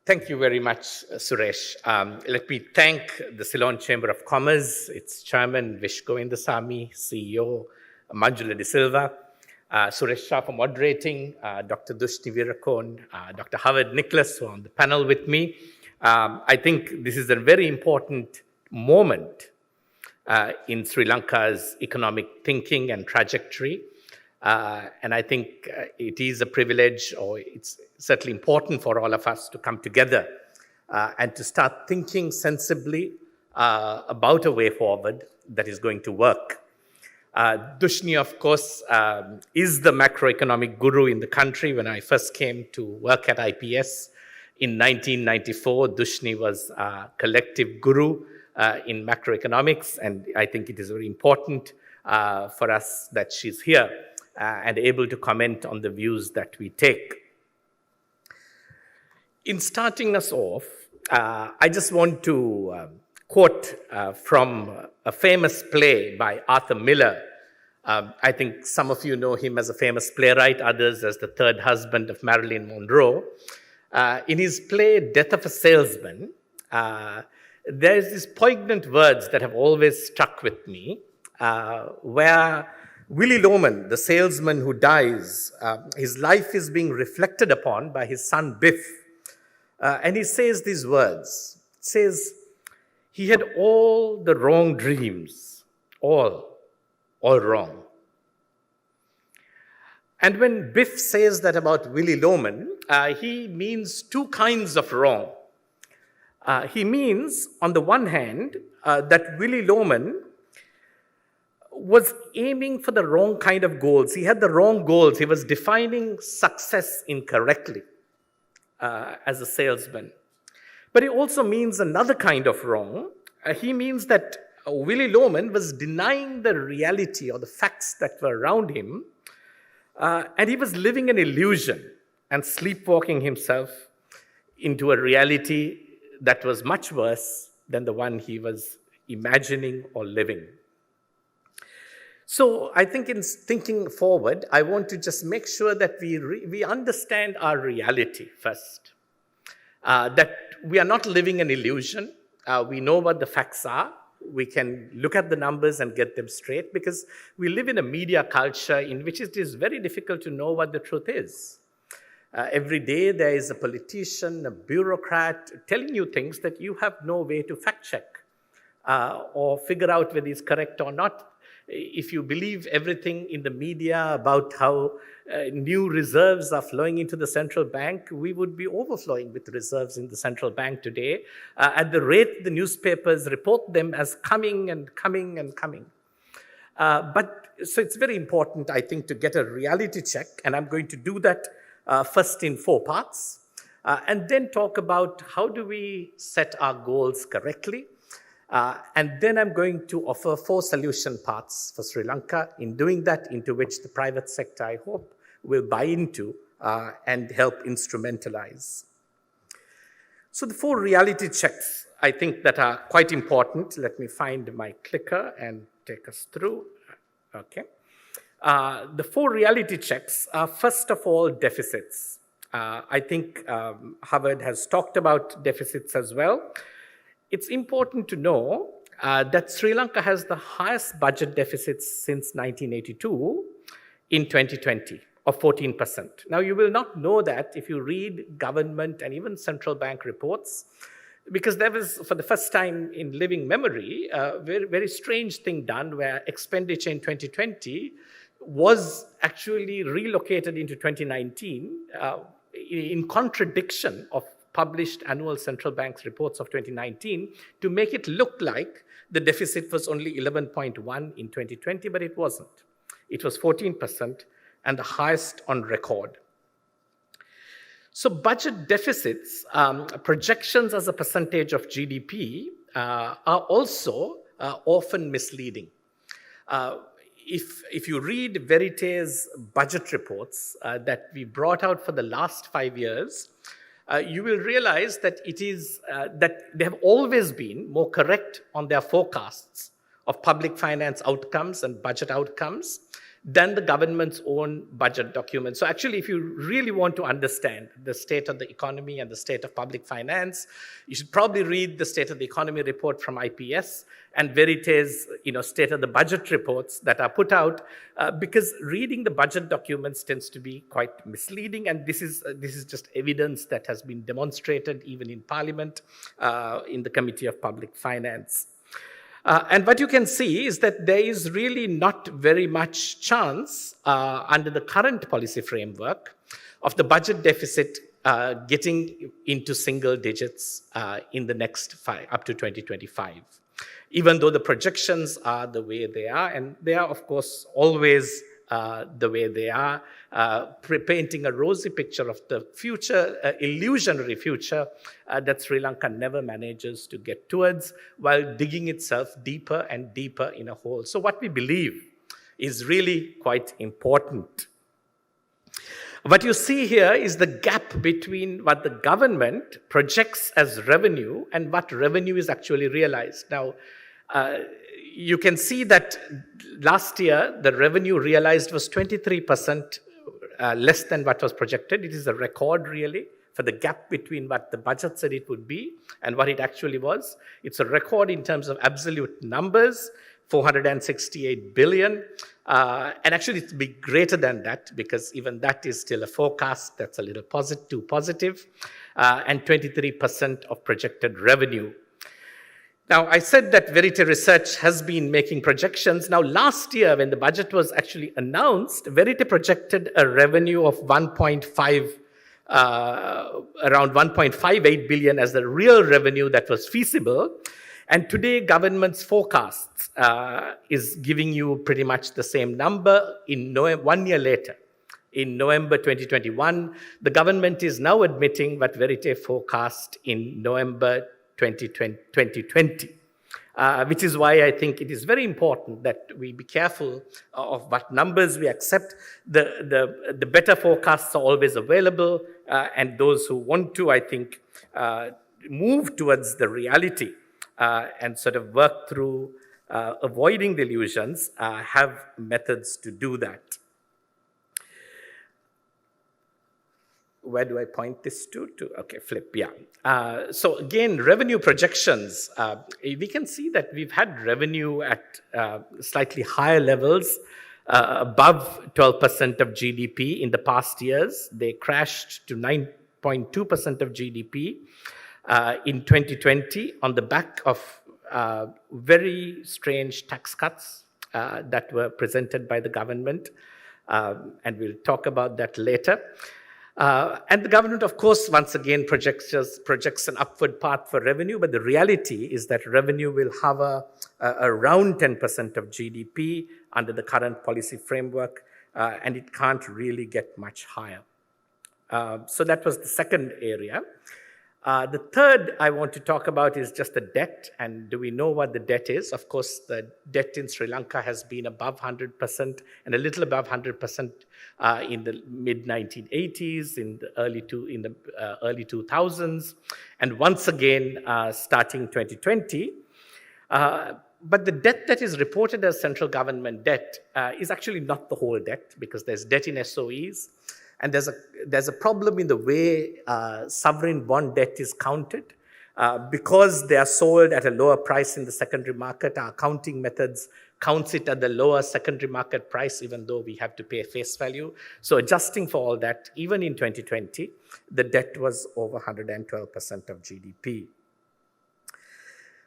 Thank you very much, Suresh. Let me thank the Ceylon Chamber of Commerce, its chairman, Vish Govindasamy, CEO, Manjula De Silva, Suresh Shah for moderating, Dr. Dushni Virakon, Dr. Howard Nicholas, who are on the panel with me. I think this is a very important moment in Sri Lanka's economic thinking and trajectory. And I think it is a privilege, or it's certainly important for all of us to come together and to start thinking sensibly about a way forward that is going to work. Dushni, of course, is the macroeconomic guru in the country. When I first came to work at IPS in 1994, Dushni was a collective guru in macroeconomics, and I think it is very important for us that she's here and able to comment on the views that we take. In starting us off, I just want to quote from a famous play by Arthur Miller. I think some of you know him as a famous playwright, others as the third husband of Marilyn Monroe. In his play, Death of a Salesman, there's these poignant words that have always stuck with me, where Willie Loman, the salesman who dies, his life is being reflected upon by his son Biff. And he says these words. It says, he had all the wrong dreams, all wrong. And when Biff says that about Willie Loman, he means two kinds of wrong. He means, on the one hand, that Willie Loman was aiming for the wrong kind of goals. He had the wrong goals. He was defining success incorrectly as a salesman. But it also means another kind of wrong. He means that Willie Loman was denying the reality or the facts that were around him, and he was living an illusion and sleepwalking himself into a reality that was much worse than the one he was imagining or living. So I think in thinking forward, I want to just make sure that we understand our reality first. That we are not living an illusion. We know what the facts are. We can look at the numbers and get them straight, because we live in a media culture in which it is very difficult to know what the truth is. Every day there is a politician, a bureaucrat telling you things that you have no way to fact check or figure out whether it's correct or not. If you believe everything in the media about how new reserves are flowing into the central bank, we would be overflowing with reserves in the central bank today at the rate the newspapers report them as coming and coming and coming. So it's very important, I think, to get a reality check, and I'm going to do that first in 4 parts, and then talk about how do we set our goals correctly. And then I'm going to offer 4 solution paths for Sri Lanka, in doing that, into which the private sector, I hope, will buy into and help instrumentalize. So the 4 reality checks, I think, that are quite important. Let me find my clicker and take us through. Okay. The 4 reality checks are, first of all, deficits. I think Howard has talked about deficits as well. It's important to know that Sri Lanka has the highest budget deficits since 1982 in 2020, of 14%. Now, you will not know that if you read government and even central bank reports, because there was, for the first time in living memory, a very, very strange thing done where expenditure in 2020 was actually relocated into 2019 in contradiction of published annual central bank's reports of 2019 to make it look like the deficit was only 11.1 in 2020, but it wasn't. It was 14% and the highest on record. So budget deficits, projections as a percentage of GDP are also often misleading. If you read Verité's budget reports that we brought out for the last 5 years, you will realize that it is that they have always been more correct on their forecasts of public finance outcomes and budget outcomes than the government's own budget document. So actually, if you really want to understand the state of the economy and the state of public finance, you should probably read the State of the Economy report from IPS and Verité's State of the Budget reports that are put out, because reading the budget documents tends to be quite misleading, and this is just evidence that has been demonstrated even in Parliament, in the Committee of Public Finance. And what you can see is that there is really not very much chance under the current policy framework of the budget deficit getting into single digits in the next up to 2025, even though the projections are the way they are, and they are, of course, always the way they are, painting a rosy picture of the future, illusionary future that Sri Lanka never manages to get towards, while digging itself deeper and deeper in a hole. So what we believe is really quite important. What you see here is the gap between what the government projects as revenue and what revenue is actually realized. Now, you can see that last year, the revenue realized was 23% less than what was projected. It is a record, really, for the gap between what the budget said it would be and what it actually was. It's a record in terms of absolute numbers, 468 billion. And actually, it's be greater than that, because even that is still a forecast that's a little too positive, and 23% of projected revenue. Now, I said that Verité Research has been making projections. Now, last year, when the budget was actually announced, Verité projected a revenue of around 1.58 billion as the real revenue that was feasible. And today, government's forecasts is giving you pretty much the same number in 1 year later. In November 2021, the government is now admitting what Verité forecast in November 2020, which is why I think it is very important that we be careful of what numbers we accept. The better forecasts are always available, and those who want to, I think, move towards the reality and sort of work through avoiding the illusions have methods to do that. Where do I point this to? Okay, flip, yeah. So again, revenue projections. We can see that we've had revenue at slightly higher levels, above 12% of GDP in the past years. They crashed to 9.2% of GDP in 2020 on the back of very strange tax cuts that were presented by the government. And we'll talk about that later. And the government, of course, once again projects an upward path for revenue, but the reality is that revenue will hover around 10% of GDP under the current policy framework, and it can't really get much higher. So that was the second area. The third I want to talk about is just the debt. And do we know what the debt is? Of course, the debt in Sri Lanka has been above 100% and a little above 100% in the mid-1980s, in the early 2000s, and once again starting 2020. But the debt that is reported as central government debt is actually not the whole debt, because there's debt in SOEs. And there's a problem in the way sovereign bond debt is counted. Because they are sold at a lower price in the secondary market, our accounting methods counts it at the lower secondary market price, even though we have to pay face value. So adjusting for all that, even in 2020, the debt was over 112% of GDP.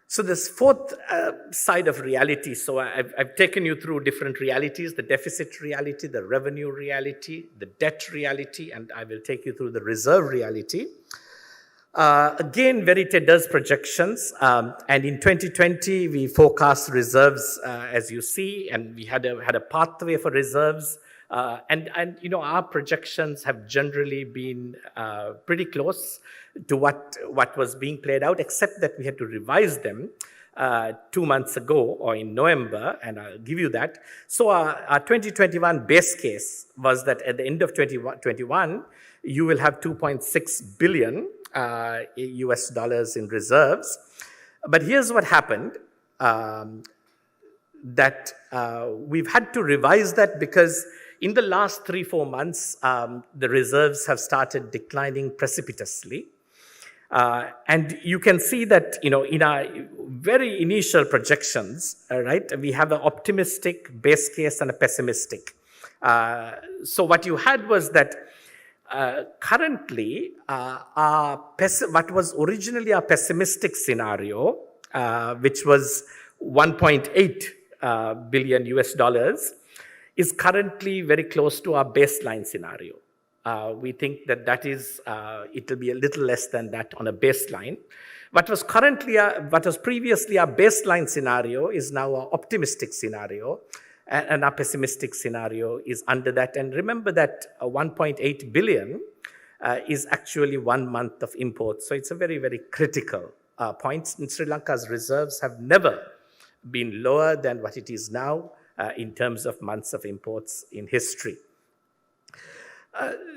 So this fourth side of reality, so I've taken you through different realities: the deficit reality, the revenue reality, the debt reality, and I will take you through the reserve reality. Again, Verité does projections, and in 2020, we forecast reserves, as you see, and we had a pathway for reserves. And our projections have generally been pretty close to what was being played out, except that we had to revise them 2 months ago, or in November, and I'll give you that. So our 2021 base case was that at the end of 2021, you will have 2.6 billion US dollars in reserves. But here's what happened. that we've had to revise that because in the last 3-4 months, the reserves have started declining precipitously. And you can see that, in our very initial projections, right, we have an optimistic base case and a pessimistic. So what you had was that currently, what was originally a pessimistic scenario, which was 1.8 billion US dollars, is currently very close to our baseline scenario. We think that is, it will be a little less than that on a baseline. What was previously our baseline scenario is now an optimistic scenario, and our pessimistic scenario is under that. And remember that 1.8 billion is actually 1 month of imports. So it's a very, very critical point. In Sri Lanka's reserves have never been lower than what it is now in terms of months of imports in history.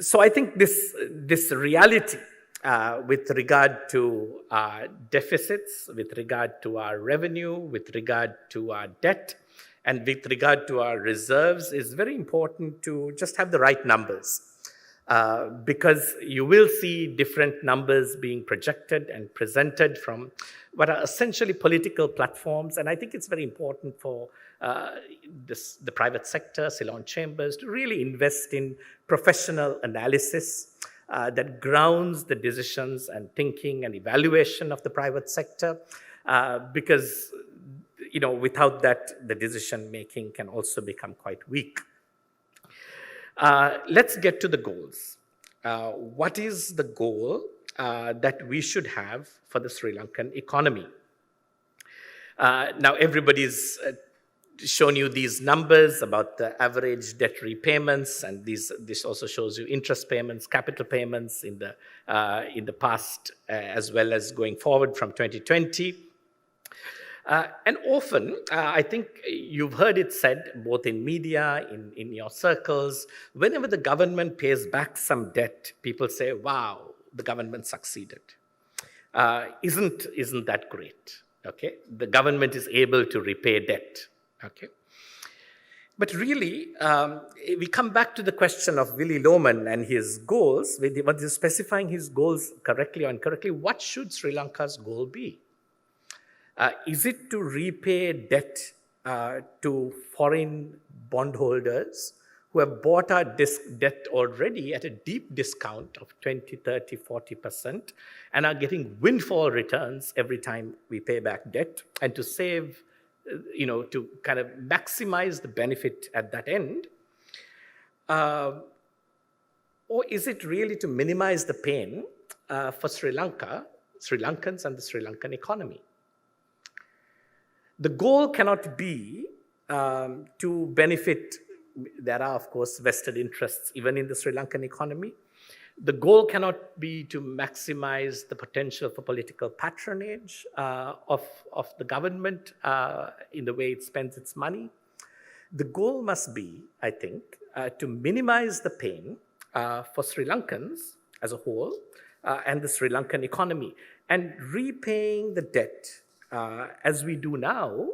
So I think this reality with regard to our deficits, with regard to our revenue, with regard to our debt, and with regard to our reserves is very important to just have the right numbers. Because you will see different numbers being projected and presented from what are essentially political platforms. And I think it's very important for the private sector, Ceylon chambers, to really invest in professional analysis that grounds the decisions and thinking and evaluation of the private sector. Because without that, the decision making can also become quite weak. Let's get to the goals. What is the goal that we should have for the Sri Lankan economy? Now, everybody's shown you these numbers about the average debt repayments, and this also shows you interest payments, capital payments in the past, as well as going forward from 2020. And often, I think you've heard it said, both in media, in your circles, whenever the government pays back some debt, people say, wow, the government succeeded. Isn't that great? Okay, the government is able to repay debt. Okay, but really, we come back to the question of Willy Loman and his goals. When he's specifying his goals correctly or incorrectly, what should Sri Lanka's goal be? Is it to repay debt to foreign bondholders who have bought our debt already at a deep discount of 20, 30, 40% and are getting windfall returns every time we pay back debt, and to save, to kind of maximize the benefit at that end? Or is it really to minimize the pain for Sri Lankans and the Sri Lankan economy? The goal cannot be to benefit. There are, of course, vested interests even in the Sri Lankan economy. The goal cannot be to maximize the potential for political patronage of the government in the way it spends its money. The goal must be, I think, to minimize the pain for Sri Lankans as a whole and the Sri Lankan economy. And repaying the debt as we do now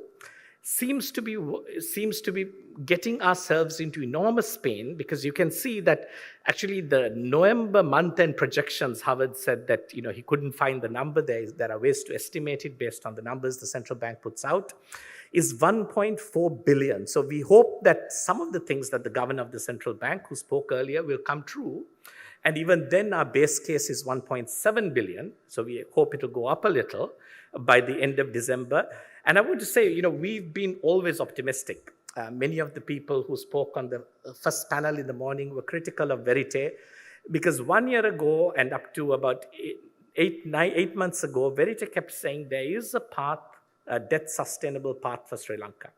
seems to be getting ourselves into enormous pain, because you can see that actually the November month-end projections, Howard said that he couldn't find the number. There are ways to estimate it based on the numbers the central bank puts out, is 1.4 billion. So we hope that some of the things that the governor of the central bank, who spoke earlier, will come true. And even then, our base case is 1.7 billion. So we hope it will go up a little by the end of December. And I want to say, we've been always optimistic. Many of the people who spoke on the first panel in the morning were critical of Verité, because 1 year ago and up to about 8 months ago, Verité kept saying there is a path, a debt-sustainable path for Sri Lanka.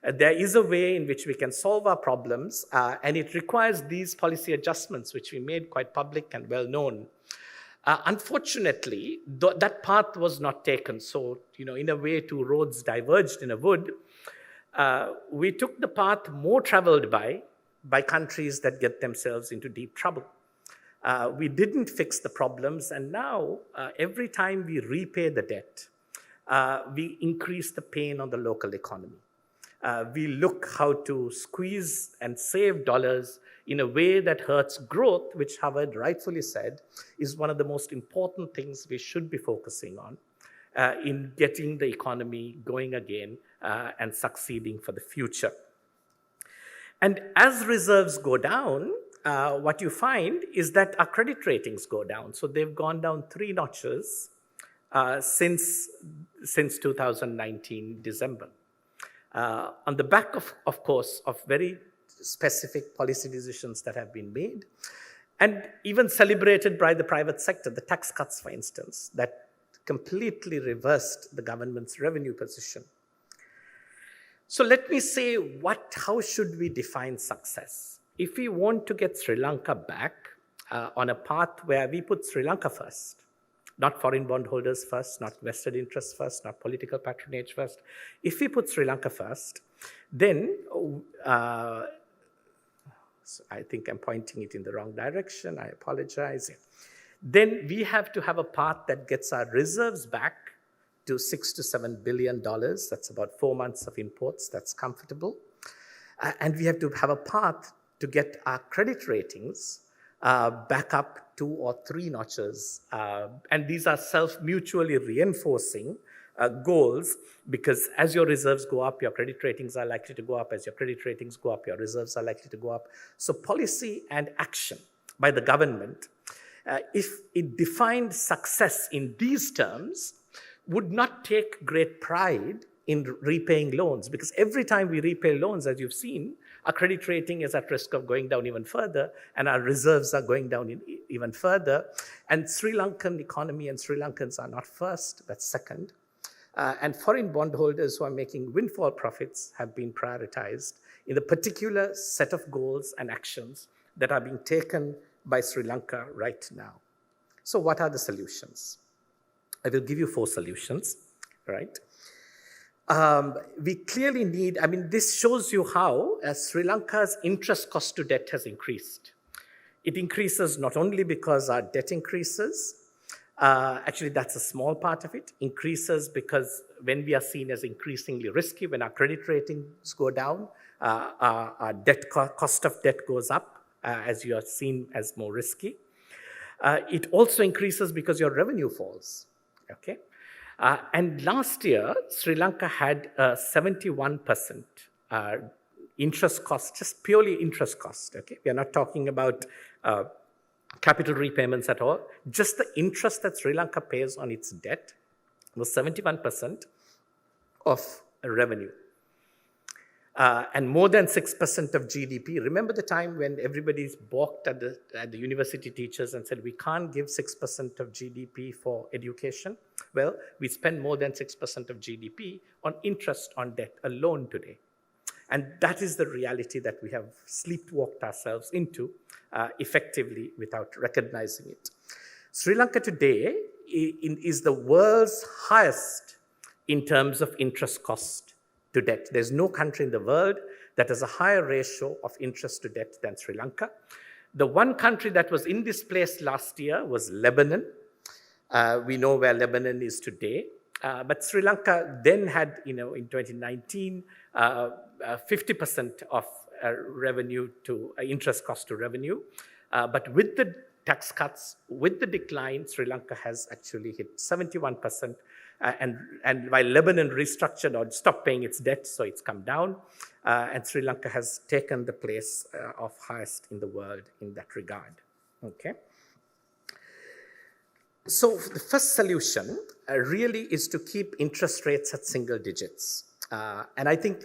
There is a way in which we can solve our problems, and it requires these policy adjustments, which we made quite public and well known. Unfortunately, that path was not taken. So, in a way, two roads diverged in a wood. We took the path more traveled by countries that get themselves into deep trouble. We didn't fix the problems, and now every time we repay the debt, we increase the pain on the local economy. we look how to squeeze and save dollars in a way that hurts growth, which Howard rightfully said is one of the most important things we should be focusing on in getting the economy going again and succeeding for the future. And as reserves go down, what you find is that our credit ratings go down. So they've gone down 3 notches since 2019 December. On the back of course, of very specific policy decisions that have been made, and even celebrated by the private sector, the tax cuts, for instance, that completely reversed the government's revenue position. So let me say, how should we define success? If we want to get Sri Lanka back on a path where we put Sri Lanka first, not foreign bondholders first, not vested interests first, not political patronage first. If we put Sri Lanka first, then I think I'm pointing it in the wrong direction. I apologize. Then we have to have a path that gets our reserves back to $6 to $7 billion. That's about 4 months of imports. That's comfortable. And we have to have a path to get our credit ratings back up 2 or 3 notches. And these are self-mutually reinforcing goals, because as your reserves go up, your credit ratings are likely to go up. As your credit ratings go up, your reserves are likely to go up. So policy and action by the government, if it defined success in these terms, would not take great pride in repaying loans, because every time we repay loans, as you've seen, our credit rating is at risk of going down even further, and our reserves are going down even further. And Sri Lankan economy and Sri Lankans are not first, that's second. And foreign bondholders who are making windfall profits have been prioritized in the particular set of goals and actions that are being taken by Sri Lanka right now. So what are the solutions? I will give you 4 solutions, right? We clearly need, this shows you how Sri Lanka's interest cost to debt has increased. It increases not only because our debt increases, actually that's a small part of it, increases because when we are seen as increasingly risky, when our credit ratings go down, our cost of debt goes up as you are seen as more risky. It also increases because your revenue falls, okay? And last year, Sri Lanka had 71% interest cost, just purely interest cost, okay? We are not talking about capital repayments at all. Just the interest that Sri Lanka pays on its debt was 71% of revenue. And more than 6% of GDP. Remember the time when everybody's balked at the university teachers and said, we can't give 6% of GDP for education? Well, we spend more than 6% of GDP on interest on debt alone today. And that is the reality that we have sleepwalked ourselves into effectively without recognizing it. Sri Lanka today is the world's highest in terms of interest cost to debt. There's no country in the world that has a higher ratio of interest to debt than Sri Lanka. The one country that was in this place last year was Lebanon. We know where Lebanon is today. But Sri Lanka then had, in 2019, 50% of revenue to interest cost to revenue. But with the tax cuts, with the decline, Sri Lanka has actually hit 71%. And while Lebanon restructured or stopped paying its debt, so it's come down. And Sri Lanka has taken the place of highest in the world in that regard. Okay. So the first solution really is to keep interest rates at single digits. And I think,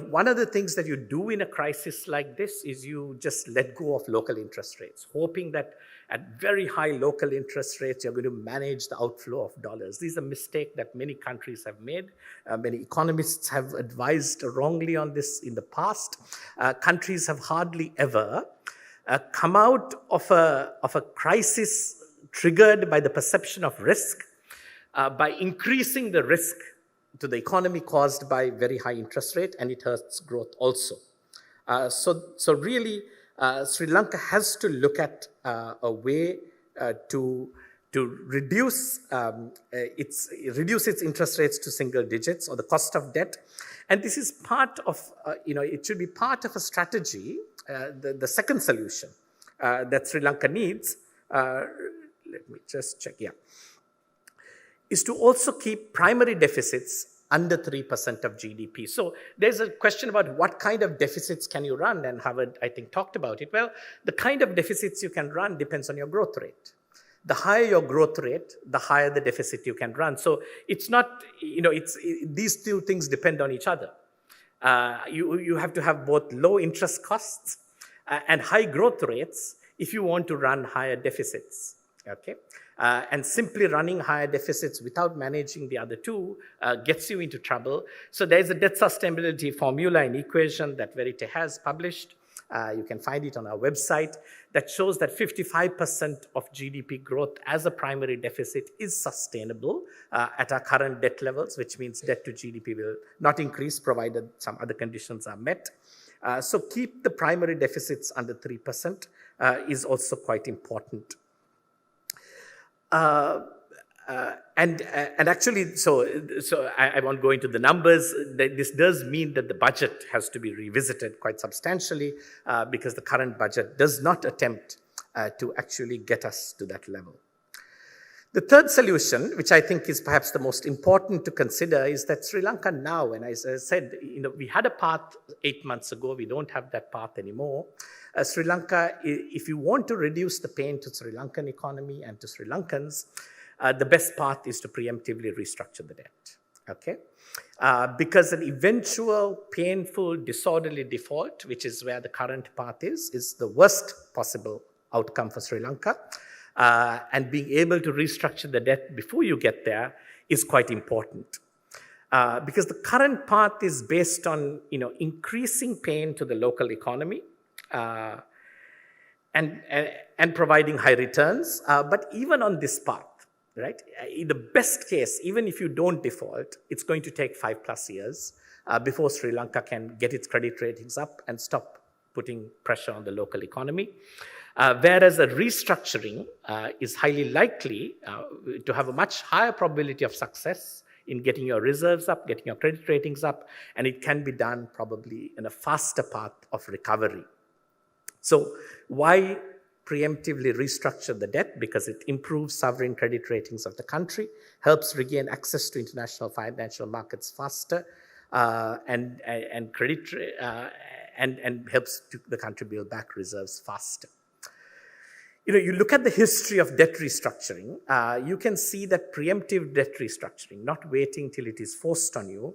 one of the things that you do in a crisis like this is you just let go of local interest rates, hoping that at very high local interest rates, you're going to manage the outflow of dollars. This is a mistake that many countries have made. Many economists have advised wrongly on this in the past. Countries have hardly ever come out of a crisis triggered by the perception of risk by increasing the risk to the economy caused by very high interest rate, and it hurts growth also. So really, Sri Lanka has to look at a way to to reduce its interest rates to single digits or the cost of debt. And this is part of, it should be part of a strategy, the second solution that Sri Lanka needs, let me just check, is to also keep primary deficits under 3% of GDP. So there's a question about what kind of deficits can you run, and Howard, I think, talked about it. Well, the kind of deficits you can run depends on your growth rate. The higher your growth rate, the higher the deficit you can run. So it's not, these two things depend on each other. You have to have both low interest costs and high growth rates if you want to run higher deficits, okay? And simply running higher deficits without managing the other two gets you into trouble. So there's a debt sustainability formula and equation that Verité has published. You can find it on our website that shows that 55% of GDP growth as a primary deficit is sustainable at our current debt levels, which means debt to GDP will not increase provided some other conditions are met. So keep the primary deficits under 3% is also quite important. And actually, so I won't go into the numbers. This does mean that the budget has to be revisited quite substantially because the current budget does not attempt to actually get us to that level. The third solution, which I think is perhaps the most important to consider, is that Sri Lanka now, and as I said, we had a path 8 months ago. We don't have that path anymore. Sri Lanka, if you want to reduce the pain to Sri Lankan economy and to Sri Lankans, the best path is to preemptively restructure the debt, okay? Because an eventual painful disorderly default, which is where the current path is the worst possible outcome for Sri Lanka. And being able to restructure the debt before you get there is quite important. Because the current path is based on increasing pain to the local economy and providing high returns. But even on this path, right, in the best case, even if you don't default, it's going to take 5+ years before Sri Lanka can get its credit ratings up and stop putting pressure on the local economy. Whereas a restructuring is highly likely to have a much higher probability of success in getting your reserves up, getting your credit ratings up, and it can be done probably in a faster path of recovery. So why preemptively restructure the debt? Because it improves sovereign credit ratings of the country, helps regain access to international financial markets faster, and helps the country build back reserves faster. You look at the history of debt restructuring, you can see that preemptive debt restructuring, not waiting till it is forced on you,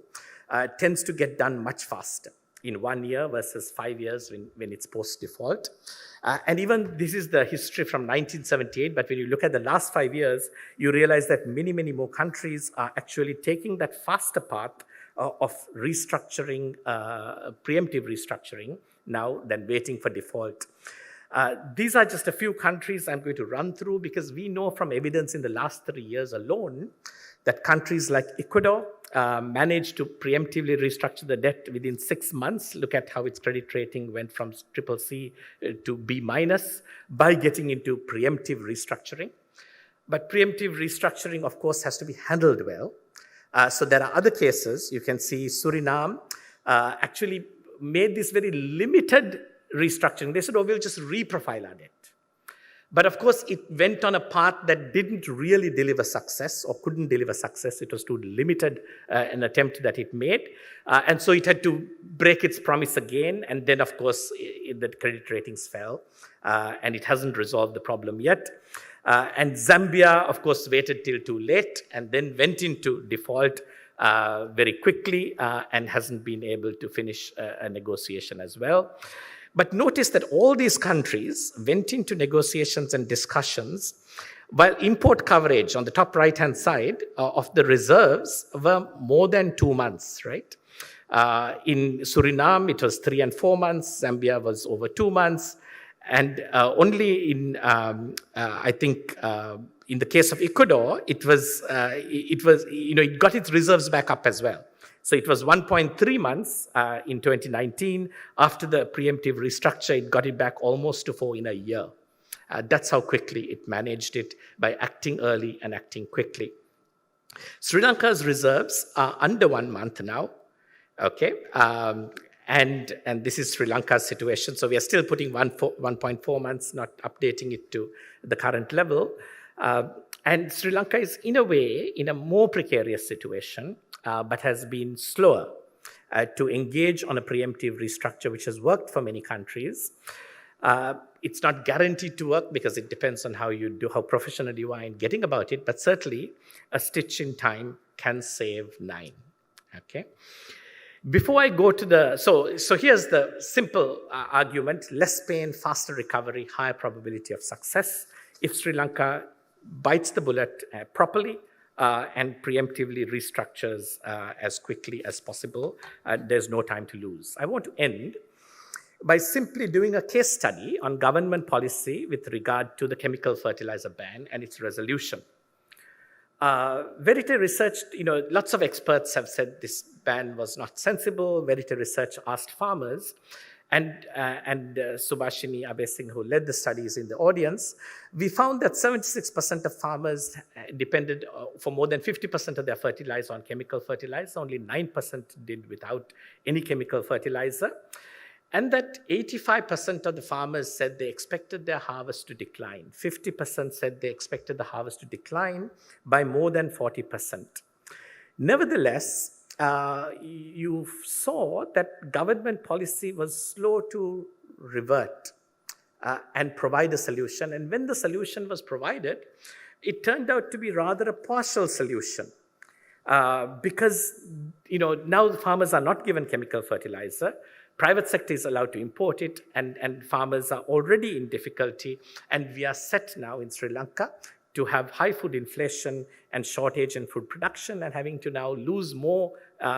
tends to get done much faster in 1 year versus 5 years when it's post-default. And even this is the history from 1978, but when you look at the last 5 years, you realize that many, many more countries are actually taking that faster path of restructuring, preemptive restructuring now than waiting for default. These are just a few countries I'm going to run through because we know from evidence in the last 3 years alone that countries like Ecuador managed to preemptively restructure the debt within 6 months. Look at how its credit rating went from CCC to B- by getting into preemptive restructuring. But preemptive restructuring, of course, has to be handled well. So there are other cases. You can see Suriname actually made this very limited restructuring. They said, we'll just reprofile our debt. But of course, it went on a path that didn't really deliver success or couldn't deliver success. It was too limited an attempt that it made. And so it had to break its promise again. And then, of course, the credit ratings fell. And it hasn't resolved the problem yet. And Zambia, of course, waited till too late and then went into default very quickly and hasn't been able to finish a negotiation as well. But notice that all these countries went into negotiations and discussions while import coverage on the top right-hand side of the reserves were more than 2 months, right? In Suriname, it was 3 and 4 months. Zambia was over 2 months. And only in, I think, in the case of Ecuador, it got its reserves back up as well. So it was 1.3 months in 2019. After the preemptive restructure, it got it back almost to 4 in a year. That's how quickly it managed it, by acting early and acting quickly. Sri Lanka's reserves are under 1 month now, okay? And this is Sri Lanka's situation. So we are still putting 1.4 months, not updating it to the current level. And Sri Lanka is, in a way, in a more precarious situation, but has been slower to engage on a preemptive restructure, which has worked for many countries. It's not guaranteed to work because it depends on how you do, how professional you are in getting about it, but certainly a stitch in time can save 9, okay? Before I go to the, so here's the simple argument: less pain, faster recovery, higher probability of success. If Sri Lanka bites the bullet properly and preemptively restructures as quickly as possible, there's no time to lose. I want to end by simply doing a case study on government policy with regard to the chemical fertilizer ban and its resolution. Verité Research, lots of experts have said this ban was not sensible. Verité Research asked farmers, and Subhashini Abesing, who led the studies in the audience, we found that 76% of farmers depended for more than 50% of their fertilizer on chemical fertilizer. Only 9% did without any chemical fertilizer. And that 85% of the farmers said they expected their harvest to decline. 50% said they expected the harvest to decline by more than 40%. Nevertheless, you saw that government policy was slow to revert and provide a solution. And when the solution was provided, it turned out to be rather a partial solution. Because now the farmers are not given chemical fertilizer. Private sector is allowed to import it, and farmers are already in difficulty. And we are set now in Sri Lanka to have high food inflation and shortage in food production, and having to now lose more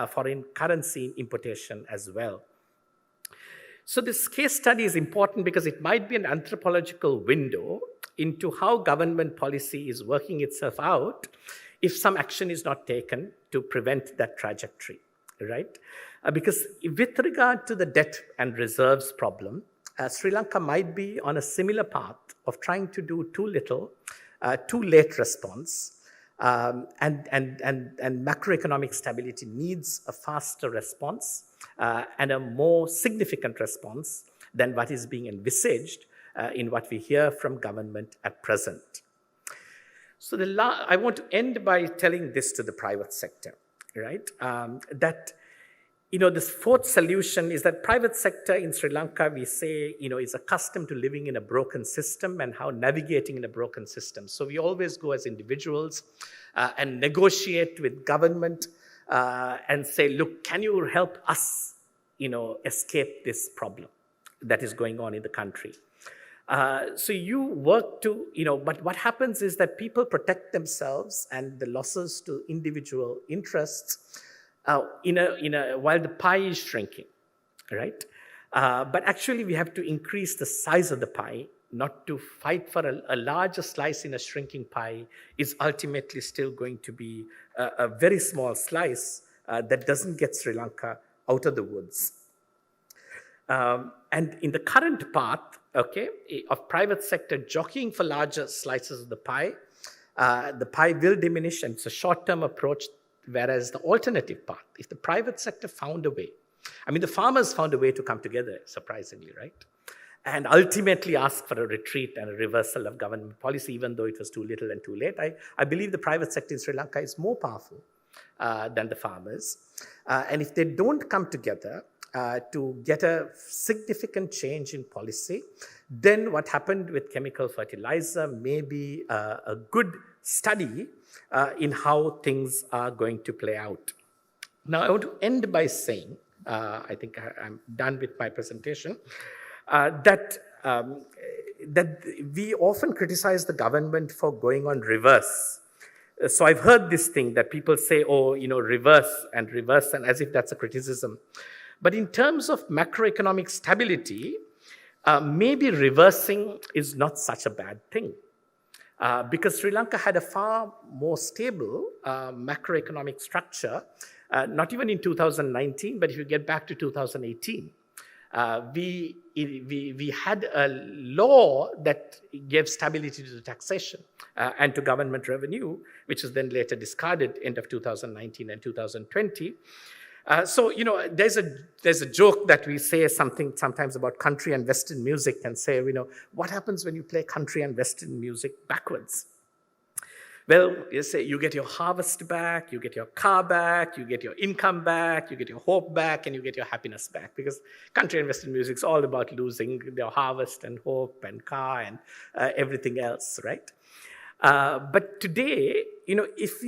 foreign currency in importation as well. So this case study is important because it might be an anthropological window into how government policy is working itself out if some action is not taken to prevent that trajectory, right? Because with regard to the debt and reserves problem, Sri Lanka might be on a similar path of trying to do too little, too late response, and macroeconomic stability needs a faster response and a more significant response than what is being envisaged in what we hear from government at present. So I want to end by telling this to the private sector, right? That this fourth solution is that private sector in Sri Lanka, we say, is accustomed to living in a broken system and how navigating in a broken system. So we always go as individuals and negotiate with government and say, look, can you help us, escape this problem that is going on in the country? So you work to, but what happens is that people protect themselves and the losses to individual interests while the pie is shrinking, right? But actually we have to increase the size of the pie, not to fight for a larger slice in a shrinking pie is ultimately still going to be a very small slice that doesn't get Sri Lanka out of the woods. And in the current path, of private sector jockeying for larger slices of the pie will diminish, and it's a short-term approach. Whereas the alternative path, if the private sector found a way, the farmers found a way to come together, surprisingly, right? And ultimately ask for a retreat and a reversal of government policy, even though it was too little and too late. I believe the private sector in Sri Lanka is more powerful than the farmers. And if they don't come together to get a significant change in policy, then what happened with chemical fertilizer may be a good study in how things are going to play out. Now, I want to end by saying, I think I'm done with my presentation, that we often criticize the government for going on reverse. So I've heard this thing that people say, reverse, and as if that's a criticism. But in terms of macroeconomic stability, maybe reversing is not such a bad thing. Because Sri Lanka had a far more stable macroeconomic structure, not even in 2019, but if you get back to 2018. we had a law that gave stability to the taxation and to government revenue, which was then later discarded end of 2019 and 2020. So, there's a joke that we say something sometimes about country and Western music and say, what happens when you play country and Western music backwards? Well, you say you get your harvest back, you get your car back, you get your income back, you get your hope back, and you get your happiness back. Because country and Western music is all about losing your harvest and hope and car and everything else, right? But today, if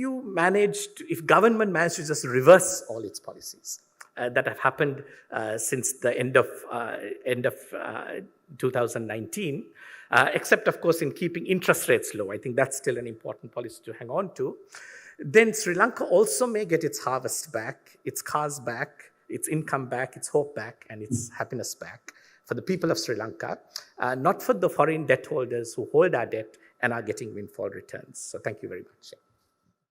government managed to just reverse all its policies that have happened since the end of 2019, except of course in keeping interest rates low, I think that's still an important policy to hang on to, then Sri Lanka also may get its harvest back, its cars back, its income back, its hope back, and its happiness back for the people of Sri Lanka, not for the foreign debt holders who hold our debt and are getting windfall returns. So thank you very much.